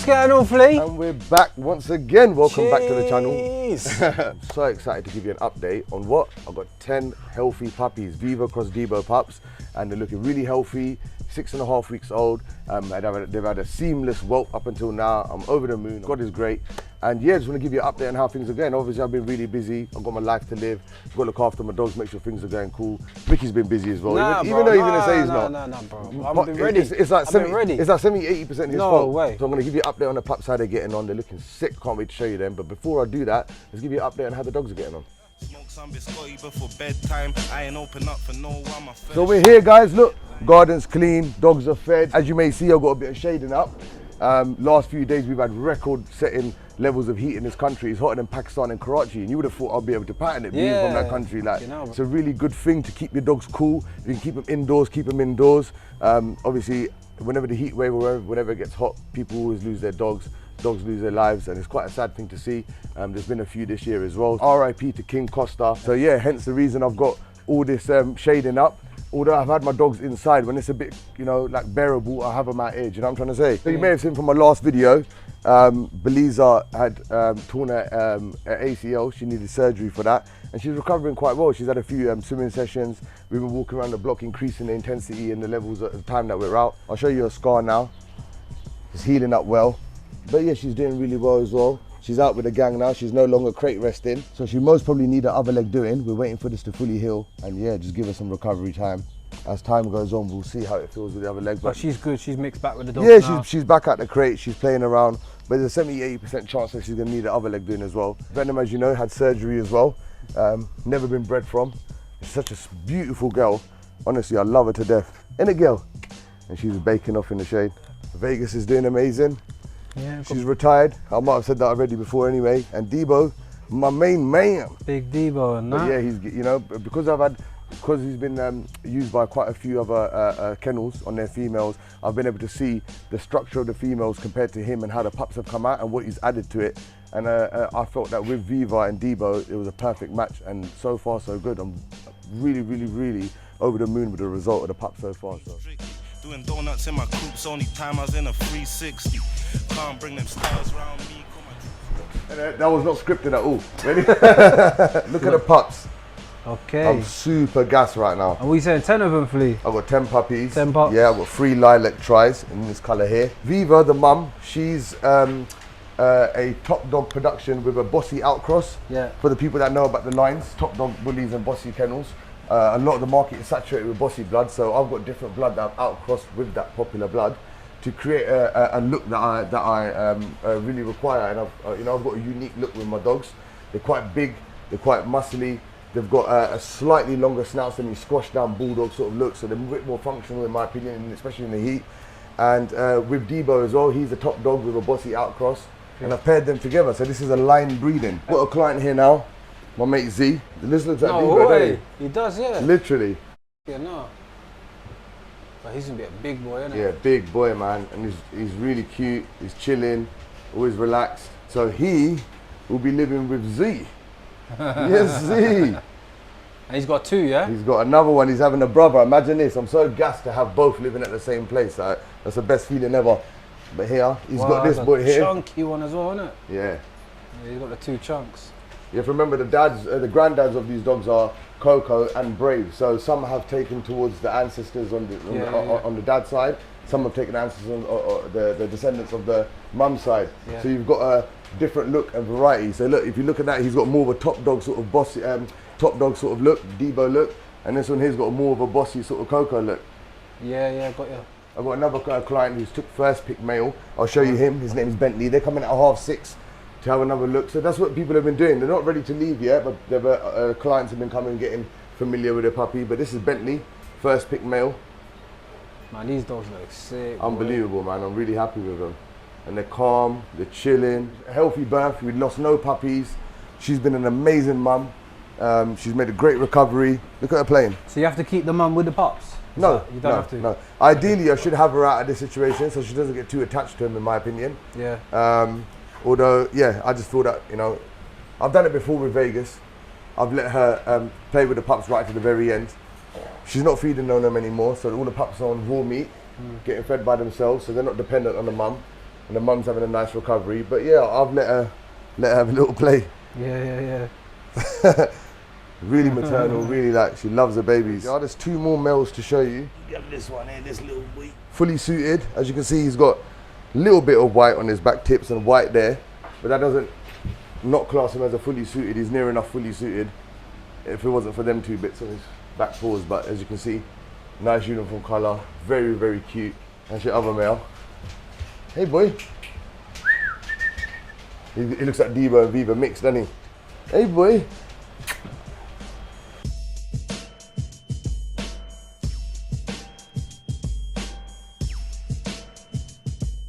What's going on, Flea? And we're back once again. Welcome back to the channel. Jeez. I'm so excited to give you an update on what? I've got 10 healthy puppies, Viva Cross Debo pups, and they're looking really healthy, 6.5 weeks old. They've had a seamless whelp up until now. I'm over the moon. God is great. And yeah, just want to give you an update on how things are going. Obviously, I've been really busy. I've got my life to live. I've got to look after my dogs, make sure things are going cool. Mickey's been busy as well. Nah, even though he's going to say he's not. No, bro. I've been ready. It's like 70, 80% his no fault. way. So I'm going to give you an update on the pups, how they're getting on. They're looking sick. Can't wait to show you them. But before I do that, let's give you an update on how the dogs are getting on. So we're here, guys. Look, garden's clean, dogs are fed. As you may see, I've got a bit of shading up. Last few days we've had record-setting levels of heat in this country. It's hotter than Pakistan and Karachi, and you would have thought I'd be able to pattern it being from that country. Like, it's a really good thing to keep your dogs cool. You can keep them indoors, keep them indoors. Obviously, whenever the heat wave or whenever it gets hot, people always lose their dogs. Dogs lose their lives, and it's quite a sad thing to see. There's been a few this year as well. RIP to King Costa. So yeah, hence the reason I've got all this shading up. Although I've had my dogs inside, when it's a bit, you know, like bearable, I have them out here, do you know what I'm trying to say? So you may have seen from my last video, Beliza had torn her ACL. She needed surgery for that, and she's recovering quite well. She's had a few swimming sessions. We've been walking around the block, increasing the intensity and the levels at the time that we're out. I'll show you her scar now. It's healing up well. But yeah, she's doing really well as well. She's out with the gang now. She's no longer crate resting. So she most probably need her other leg doing. We're waiting for this to fully heal. And yeah, just give her some recovery time. As time goes on, we'll see how it feels with the other leg. But she's good. She's mixed back with the dogs now. Yeah, she's back at the crate. She's playing around. But there's a 70-80% chance that she's going to need the other leg doing as well. Venom, as you know, had surgery as well. Never been bred from. She's such a beautiful girl. Honestly, I love her to death. Ain't it, girl? And she's baking off in the shade. Vegas is doing amazing. Yeah, she's retired. I might have said that already before anyway. And Debo, my main man. Big Debo and that. Yeah, he's, you know, because he's been used by quite a few other kennels on their females, I've been able to see the structure of the females compared to him and how the pups have come out and what he's added to it. And I felt that with Viva and Debo, it was a perfect match. And so far, so good. I'm really, really, really over the moon with the result of the pup so far. So. Doing donuts in my coops, only time I was in a 360. Can't bring them stars around me. And that was not scripted at all. Ready? Look at the pups. Okay. I'm super gassed right now. Are we saying 10 of them, Flea? I've got 10 puppies. 10 pups? Yeah, I've got 3 lilac tries in this colour here. Viva, the mum, she's a Top Dog production with a Bossy outcross. Yeah. For the people that know about the lines, Top Dog bullies and Bossy kennels. A lot of the market is saturated with Bossy blood, so I've got different blood that I've outcrossed with that popular blood to create a look that I really require. And I've got a unique look with my dogs. They're quite big, they're quite muscly. They've got a slightly longer snout than your squashed down bulldog sort of look, so they're a bit more functional in my opinion, especially in the heat. And with Debo as well, he's a Top Dog with a Bossy outcross, and I've paired them together. So this is a line breeding. Got a client here now. My mate Z. This looks like Debo, doesn't he? He does, yeah. Literally. Yeah, no. But he's gonna be a big boy, isn't he? Yeah, big boy, man. And he's really cute. He's chilling, always relaxed. So he will be living with Z. Yes, Z. And he's got 2, yeah? He's got another one. He's having a brother. Imagine this. I'm so gassed to have both living at the same place. That's the best feeling ever. But here, he's got this boy here. Chunky one as well, isn't it? Yeah. He's got the 2 chunks. You have to remember the granddads of these dogs are Coco and Brave. So some have taken towards the ancestors on the dad's side. Some have taken ancestors on the descendants of the mum's side. Yeah. So you've got a different look and variety. So look, if you look at that, he's got more of a Top Dog sort of bossy, Top Dog sort of look, Debo look, and this one here's got more of a bossy sort of Coco look. Yeah, got you. I've got another client who's took first pick male. I'll show you him. His name is Bentley. They're coming at 6:30. To have another look. So that's what people have been doing. They're not ready to leave yet, but clients have been coming getting familiar with their puppy. But this is Bentley, first pick male. Man, these dogs look sick. Unbelievable, man. I'm really happy with them. And they're calm, they're chilling. A healthy birth, we lost no puppies. She's been an amazing mum. She's made a great recovery. Look at her playing. So you have to keep the mum with the pups? No, you don't have to? No. Ideally, I should have her out of this situation so she doesn't get too attached to him, in my opinion. Yeah. Although, yeah, I just feel that, you know, I've done it before with Vegas. I've let her play with the pups right to the very end. She's not feeding on them anymore, so all the pups are on raw meat, getting fed by themselves, so they're not dependent on the mum. and the mum's having a nice recovery. But yeah, I've let her have a little play. Yeah. Really maternal, really like, she loves the babies. Yeah, there's 2 more males to show you. Get this one here, this little boy. Fully suited, as you can see, he's got a little bit of white on his back tips and white there, but that doesn't not class him as a fully suited. He's near enough fully suited if it wasn't for them 2 bits on his back paws. But as you can see, nice uniform color, very, very cute. That's your other male. Hey boy. He looks like Devo and Viva mixed, doesn't he? Hey boy.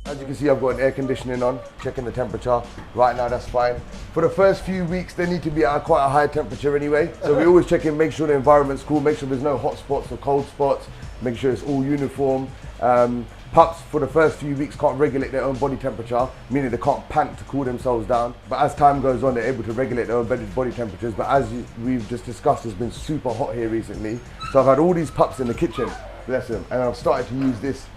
As you can see, I've got an air conditioning on, checking the temperature. Right now, that's fine. For the first few weeks, they need to be at quite a high temperature anyway. So we always check in, make sure the environment's cool, make sure there's no hot spots or cold spots, make sure it's all uniform. Pups, for the first few weeks, can't regulate their own body temperature, meaning they can't pant to cool themselves down. But as time goes on, they're able to regulate their own body temperatures. But as we've just discussed, it's been super hot here recently. So I've had all these pups in the kitchen, bless them, and I've started to use this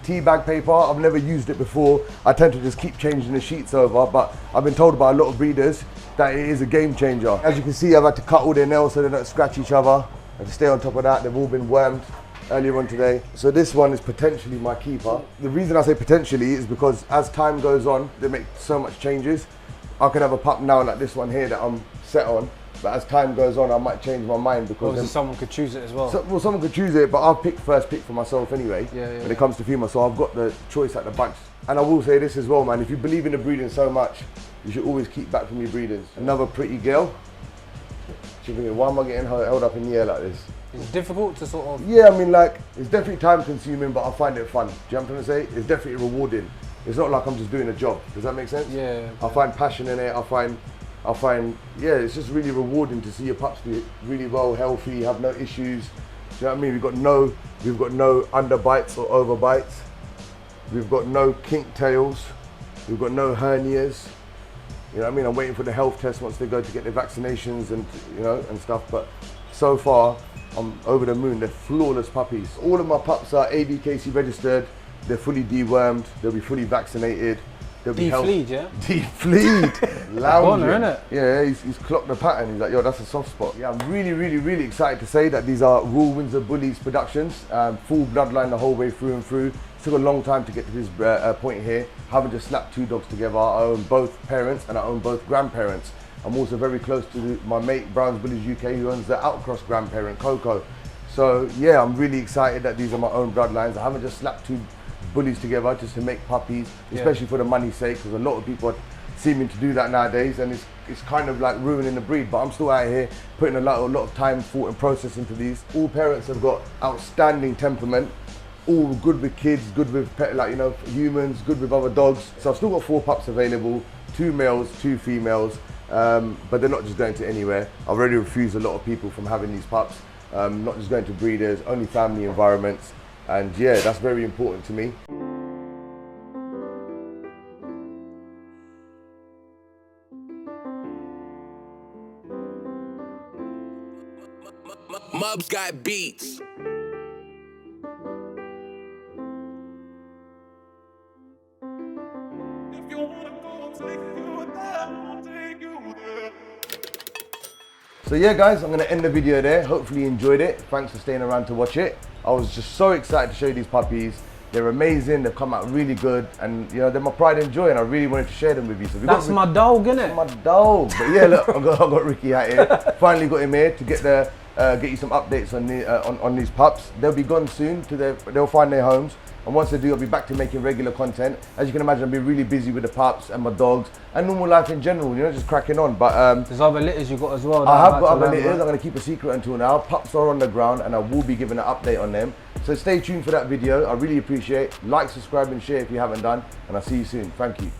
tea bag paper. I've never used it before. I tend to just keep changing the sheets over, but I've been told by a lot of breeders that it is a game changer. As you can see, I've had to cut all their nails so they don't scratch each other. I have to stay on top of that. They've all been wormed earlier on today. So this one is potentially my keeper. The reason I say potentially is because as time goes on, they make so much changes. I could have a pup now like this one here that I'm set on, but as time goes on, I might change my mind because obviously someone could choose it as well. Well, someone could choose it, but I'll pick first pick for myself anyway. Yeah. When it comes to female, so I've got the choice at the bunch. And I will say this as well, man. If you believe in the breeding so much, you should always keep back from your breeders. Another pretty girl. She's thinking, why am I getting held up in the air like this? It's difficult to sort of... Yeah, I mean, like, it's definitely time consuming, but I find it fun. Do you know what I'm trying to say? It's definitely rewarding. It's not like I'm just doing a job. Does that make sense? Yeah. I find passion in it. I find, yeah, it's just really rewarding to see your pups be really well, healthy, have no issues. Do you know what I mean? We've got no underbites or overbites. We've got no kink tails. We've got no hernias. You know what I mean? I'm waiting for the health test once they go to get their vaccinations and, you know, and stuff. But so far, I'm over the moon. They're flawless puppies. All of my pups are ABKC registered. They're fully dewormed. They'll be fully vaccinated. They'll be defleed, yeah? Defleed. Lounging. Innit? Yeah, he's clocked the pattern. He's like, yo, that's a soft spot. Yeah, I'm really excited to say that these are Raw Windsor Bullies productions. Full bloodline the whole way through and through. It took a long time to get to this point here. I haven't just slapped 2 dogs together. I own both parents and I own both grandparents. I'm also very close to my mate, Browns Bullies UK, who owns the outcross grandparent, Coco. So yeah, I'm really excited that these are my own bloodlines. I haven't just slapped 2 bullies together just to make puppies, especially for the money's sake, because a lot of people are seeming to do that nowadays, and it's kind of like ruining the breed. But I'm still out here putting a lot of time, thought and process into these. All parents have got outstanding temperament, all good with kids, good with humans, good with other dogs. So I've still got 4 pups available, 2 males, 2 females, but they're not just going to anywhere. I've already refused a lot of people from having these pups, not just going to breeders, only family environments. And yeah, that's very important to me. Mubs got beats. So yeah guys, I'm going to end the video there. Hopefully you enjoyed it. Thanks for staying around to watch it. I was just so excited to show you these puppies. They're amazing, they've come out really good, and you know, they're my pride and joy, and I really wanted to share them with you. So that's my dog, innit? My dog. But yeah, look, I've got Ricky out here. Finally got him here to get you some updates on these pups. They'll be gone soon, they'll find their homes. And once they do, I'll be back to making regular content. As you can imagine, I'll be really busy with the pups and my dogs and normal life in general, you know, just cracking on. But there's other litters you got as well. I have got other litters. I'm going to keep a secret until now. Pups are on the ground and I will be giving an update on them. So stay tuned for that video. I really appreciate it. Like, subscribe and share if you haven't done. And I'll see you soon. Thank you.